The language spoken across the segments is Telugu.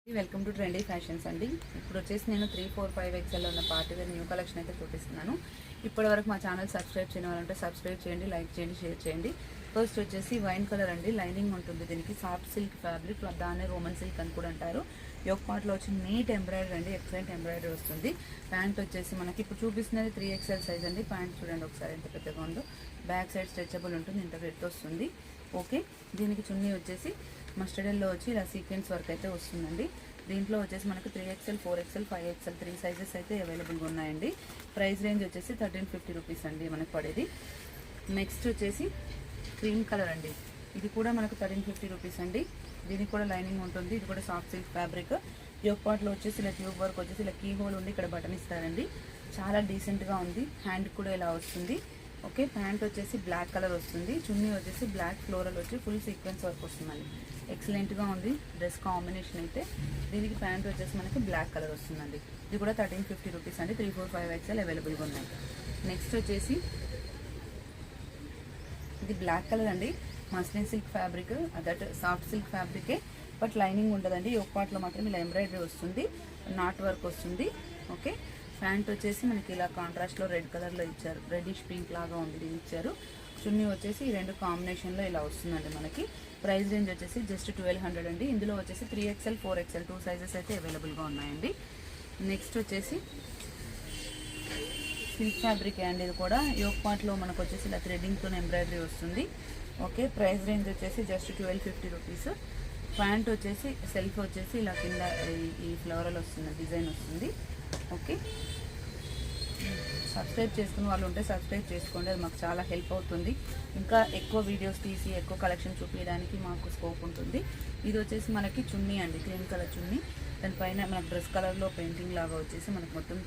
వెల్కమ్ టు ట్రెండీ ఫ్యాషన్స్ అండి. ఇప్పుడు వచ్చేసి నేను 3, 4, 5 ఎక్స్ఎల్లో ఉన్న పార్టీ వేర్ న్యూ కలెక్షన్ అయితే చూపిస్తున్నాను. ఇప్పటి వరకు మా ఛానల్ సబ్స్క్రైబ్ చేయని వాళ్ళంటే సబ్స్క్రైబ్ చేయండి, లైక్ చేయండి, షేర్ చేయండి. ఫస్ట్ వచ్చేసి వైన్ కలర్ అండి. లైనింగ్ ఉంటుంది దీనికి. సాఫ్ట్ సిల్క్ ఫ్యాబ్రిక్, దాన్నే రోమన్ సిల్క్ అని కూడా అంటారు. యోక్ పార్ట్లో వచ్చి నీట్ ఎంబ్రాయిడరీ అండి, ఎక్సలెంట్ ఎంబ్రాయిడరీ వస్తుంది. ప్యాంట్ వచ్చేసి మనకి ఇప్పుడు చూపిస్తున్నది 3XL సైజ్ అండి. ప్యాంట్ చూడండి ఒకసారి ఎంత పెద్దగా ఉందో. బ్యాక్ సైడ్ స్ట్రెచబుల్ ఉంటుంది, ఇంత వెయిట్ వస్తుంది. ఓకే, దీనికి చున్నీ వచ్చేసి మస్టర్డ్ ఎల్లో వచ్చి ఇలా సీక్వెన్స్ వర్క్ అయితే వస్తుందండి. దీంట్లో వచ్చేసి మనకు 3XL, 4XL, 5XL 3 సైజెస్ అయితే అవైలబుల్గా ఉన్నాయండి. ప్రైస్ రేంజ్ వచ్చేసి 1350 రూపీస్ అండి మనకు పడేది. నెక్స్ట్ వచ్చేసి క్రీమ్ కలర్ అండి. ఇది కూడా మనకు 1350 రూపీస్ అండి. దీనికి కూడా లైనింగ్ ఉంటుంది. ఇది కూడా సాఫ్ట్ సిల్క్ ఫ్యాబ్రిక్. యోక్ పార్ట్లో వచ్చేసి ఇలా ట్యూబ్ వర్క్ వచ్చేసి ఇలా కీ హోల్ ఉండి ఇక్కడ బటన్ ఇస్తారండి. చాలా డీసెంట్గా ఉంది. హ్యాండ్ కూడా ఇలా వస్తుంది. ఓకే, ప్యాంట్ వచ్చేసి బ్లాక్ కలర్ వస్తుంది. చున్నీ వచ్చేసి బ్లాక్ ఫ్లోరల్ వచ్చి ఫుల్ సీక్వెన్స్ వర్క్ వస్తుందండి. ఎక్సలెంట్గా ఉంది డ్రెస్ కాంబినేషన్ అయితే. దీనికి ప్యాంట్ వచ్చేసి మనకి బ్లాక్ కలర్ వస్తుందండి. ఇది కూడా 1350 రూపీస్ అండి. 3, 4, 5 XL అవైలబుల్గా ఉన్నాయి. నెక్స్ట్ వచ్చేసి ఇది బ్లాక్ కలర్ అండి. Muslin silk fabric, that soft silk ఫ్యాబ్రికే, బట్ లైనింగ్ ఉండదండి. యోక్ పార్ట్లో మాత్రం ఇలా ఎంబ్రాయిడరీ వస్తుంది, నాట్ వర్క్ వస్తుంది. ఓకే, ప్యాంట్ వచ్చేసి మనకి ఇలా కాంట్రాస్ట్లో రెడ్ కలర్లో ఇచ్చారు. రెడ్డిష్ పింక్ లాగా ఉంది, ఇది ఇచ్చారు. చున్నీ వచ్చేసి ఈ రెండు కాంబినేషన్లో ఇలా వస్తుందండి మనకి. ప్రైస్ రేంజ్ వచ్చేసి జస్ట్ 1200 అండి. ఇందులో వచ్చేసి 3XL, 4XL 2 సైజెస్ అయితే అవైలబుల్గా ఉన్నాయండి. నెక్స్ట్ వచ్చేసి సిల్క్ ఫ్యాబ్రిక్ అండి. ఇది కూడా యోక్ పార్ట్లో మనకు వచ్చేసి ఇలా థ్రెడ్డింగ్తో ఎంబ్రాయిడరీ వస్తుంది. ఓకే, ప్రైస్ రేంజ్ వచ్చేసి జస్ట్ 1250 రూపీస్. ప్యాంట్ వచ్చేసి సెల్ఫ్ వచ్చేసి ఇలా కింద ఈ ఫ్లవరల్ వస్తుంది, డిజైన్ వస్తుంది. ఓకే, సబ్స్క్రైబ్ చేసుకున్న వాళ్ళు ఉంటే సబ్స్క్రైబ్ చేసుకోండి, అది మాకు చాలా హెల్ప్ అవుతుంది. ఇంకా ఎక్కువ వీడియోస్ తీసి ఎక్కువ కలెక్షన్ చూపించడానికి మాకు స్కోప్ ఉంటుంది. ఇది వచ్చేసి మనకి చున్నీ అండి, క్రీమ్ కలర్ చున్నీ. దానిపైన మనకు డ్రెస్ కలర్లో పెయింటింగ్ లాగా వచ్చేసి మనకు మొత్తం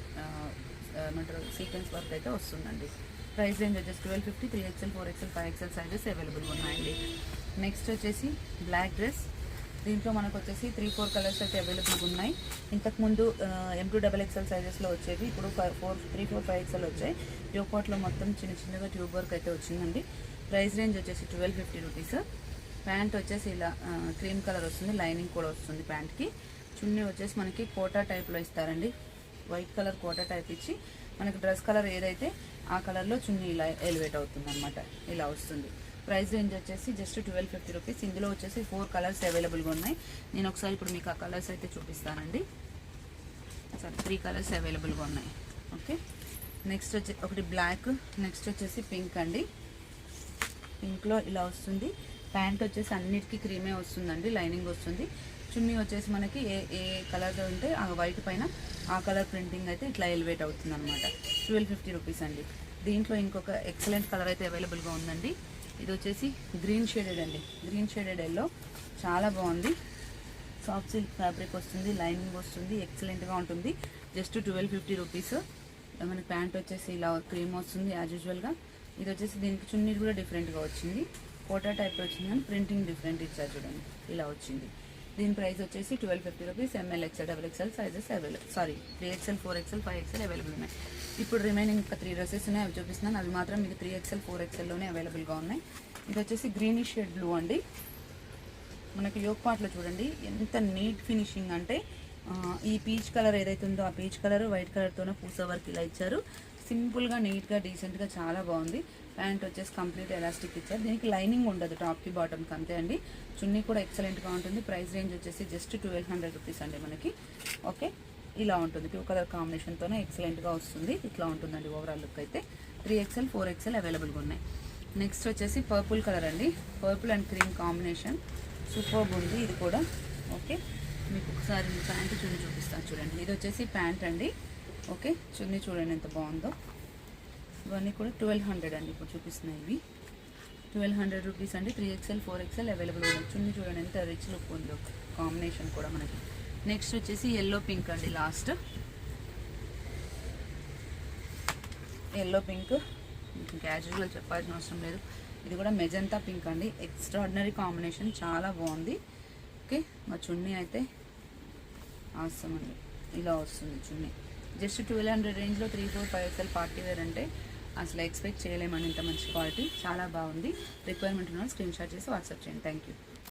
ఏమంటారు సీక్వెన్స్ వర్క్ అయితే వస్తుందండి. ప్రైస్ రేంజ్ వచ్చేసి 1250. 3XL, 4XL, 5XL సైజెస్ అవైలబుల్గా ఉన్నాయండి. నెక్స్ట్ వచ్చేసి బ్లాక్ డ్రెస్. దీంట్లో మనకు వచ్చేసి 3, 4 కలర్స్ అయితే అవైలబుల్గా ఉన్నాయి. ఇంతకుముందు M2XXL సైజెస్లో వచ్చేవి, ఇప్పుడు 3, 4, 5XL వచ్చాయి. యోక్ పార్ట్లో మొత్తం చిన్న చిన్నగా ట్యూబ్ వర్క్ అయితే వచ్చిందండి. ప్రైస్ రేంజ్ వచ్చేసి 1250 రూపీస్. ప్యాంట్ వచ్చేసి ఇలా క్రీమ్ కలర్ వస్తుంది, లైనింగ్ కూడా వస్తుంది ప్యాంట్కి. చున్నీ వచ్చేసి మనకి కోటా టైప్లో ఇస్తారండి. వైట్ కలర్ కోటా టైప్ ఇచ్చి మనకి డ్రెస్ కలర్ ఏదైతే ఆ కలర్లో చున్నీ ఇలా ఎలివేట్ అవుతుంది అనమాట, ఇలా వస్తుంది. ప్రైస్ రేంజ్ వచ్చేసి జస్ట్ 1250 రూపీస్. ఇందులో వచ్చేసి 4 కలర్స్ అవైలబుల్గా ఉన్నాయి. నేను ఒకసారి ఇప్పుడు మీకు ఆ కలర్స్ అయితే చూపిస్తానండి. సరే, 3 కలర్స్ అవైలబుల్గా ఉన్నాయి. ఓకే, నెక్స్ట్ వచ్చి ఒకటి బ్లాక్, నెక్స్ట్ వచ్చేసి పింక్ అండి. పింక్లో ఇలా వస్తుంది. ప్యాంట్ వచ్చేసి అన్నిటికీ క్రీమే వస్తుందండి, లైనింగ్ వస్తుంది. చున్నీ వచ్చేసి మనకి ఏ కలర్ ఉంటే ఆ వైట్ పైన ఆ కలర్ ప్రింటింగ్ అయితే ఇట్లా ఎలివేట్ అవుతుంది అనమాట. 1250 రూపీస్ అండి. దీంట్లో ఇంకొక ఎక్సలెంట్ కలర్ అయితే అవైలబుల్గా ఉందండి. ఇది వచ్చేసి గ్రీన్ షేడెడ్ అండి, గ్రీన్ షేడెడ్ ఎల్లో. చాలా బాగుంది. సాఫ్ట్ సిల్క్ ఫ్యాబ్రిక్ వస్తుంది, లైనింగ్ వస్తుంది, ఎక్సలెంట్గా ఉంటుంది. Just 1250 rupees. మనకి ప్యాంట్ వచ్చేసి ఇలా క్రీమ్ వస్తుంది యాజ్ యూజువల్గా. ఇది వచ్చేసి దీనికి చున్నీ కూడా డిఫరెంట్గా వచ్చింది, కోటా టైప్ వచ్చింది కానీ ప్రింటింగ్ డిఫరెంట్ ఇచ్చారు చూడండి, ఇలా వచ్చింది. దీని ప్రైస్ వచ్చేసి 1250 rupees. ML, XL, XXL sizes available, 3XL, 4XL, 5XL available ఉన్నాయి. ఇప్పుడు రిమైనింగ్ ఇంకా 3 డ్రెస్సెస్ ఉన్నాయి, అవి చూపిస్తున్నాను. అవి మాత్రం మీకు 3XL, 4XLలోనే అవైలబుల్గా ఉన్నాయి. ఇది వచ్చేసి గ్రీనిష్ షేడ్ బ్లూ అండి. మనకి యోక్ పార్ట్లో చూడండి ఎంత నీట్ ఫినిషింగ్ అంటే, ఈ పీచ్ కలర్ ఏదైతే ఉందో ఆ పీచ్ కలర్ వైట్ కలర్తోనే పూసా వర్క్ ఇలా ఇచ్చారు. సింపుల్గా, నీట్గా, డీసెంట్గా చాలా బాగుంది. ప్యాంట్ వచ్చేసి కంప్లీట్ ఎలాస్టిక్ ఇచ్చారు. దీనికి లైనింగ్ ఉండదు, టాప్కి బాటమ్కి అంతే అండి. చున్నీ కూడా ఎక్సలెంట్గా ఉంటుంది. ప్రైస్ రేంజ్ వచ్చేసి జస్ట్ 1200 రూపీస్ అండి మనకి. ఓకే, ఇలా ఉంటుంది. 2 కలర్ కాంబినేషన్తోనే ఎక్సలెంట్గా వస్తుంది. ఇట్లా ఉంటుందండి ఓవరాల్ లుక్ అయితే. 3XL, 4XL అవైలబుల్గా ఉన్నాయి. నెక్స్ట్ వచ్చేసి పర్పుల్ కలర్ అండి. Purple and cream combination superb ఉంది ఇది కూడా. ఓకే, మీకు ఒకసారి ప్యాంట్ చున్నీ చూపిస్తాను చూడండి. ఇది వచ్చేసి ప్యాంట్ అండి. ఓకే, చున్నీ చూడండి ఎంత బాగుందో. ఇవన్నీ కూడా 1200 అండి ఇప్పుడు చూపిస్తున్నాయి. ఇవి 1200 రూపీస్ అండి. 3XL, 4XL అవైలబుల్ ఉన్నాయి. చున్నీ చూడండి ఎంత రిచ్ లుక్ ఉందో, కాంబినేషన్ కూడా మనకి. నెక్స్ట్ వచ్చేసి ఎల్లో పింక్ అండి. లాస్ట్ ఎల్లో పింక్, క్యాజువల్గా చెప్పాల్సిన అవసరం లేదు. ఇది కూడా మెజంతా పింక్ అండి. ఎక్స్ట్రాడినరీ కాంబినేషన్, చాలా బాగుంది. ఓకే, మా చున్నీ అయితే అవసరం అండి, ఇలా వస్తుంది చున్నీ. జస్ట్ 1200 రేంజ్లో 3, 4, 5XL పార్టీ వేర్ అంటే అసలు ఎక్స్పెక్ట్ చేయలేమని ఇంత మంచి క్వాలిటీ. చాలా బాగుంది. రిక్వైర్మెంట్ ఉన్న స్క్రీన్ షాట్ చేసి వాట్సాప్ చేయండి. Thank you.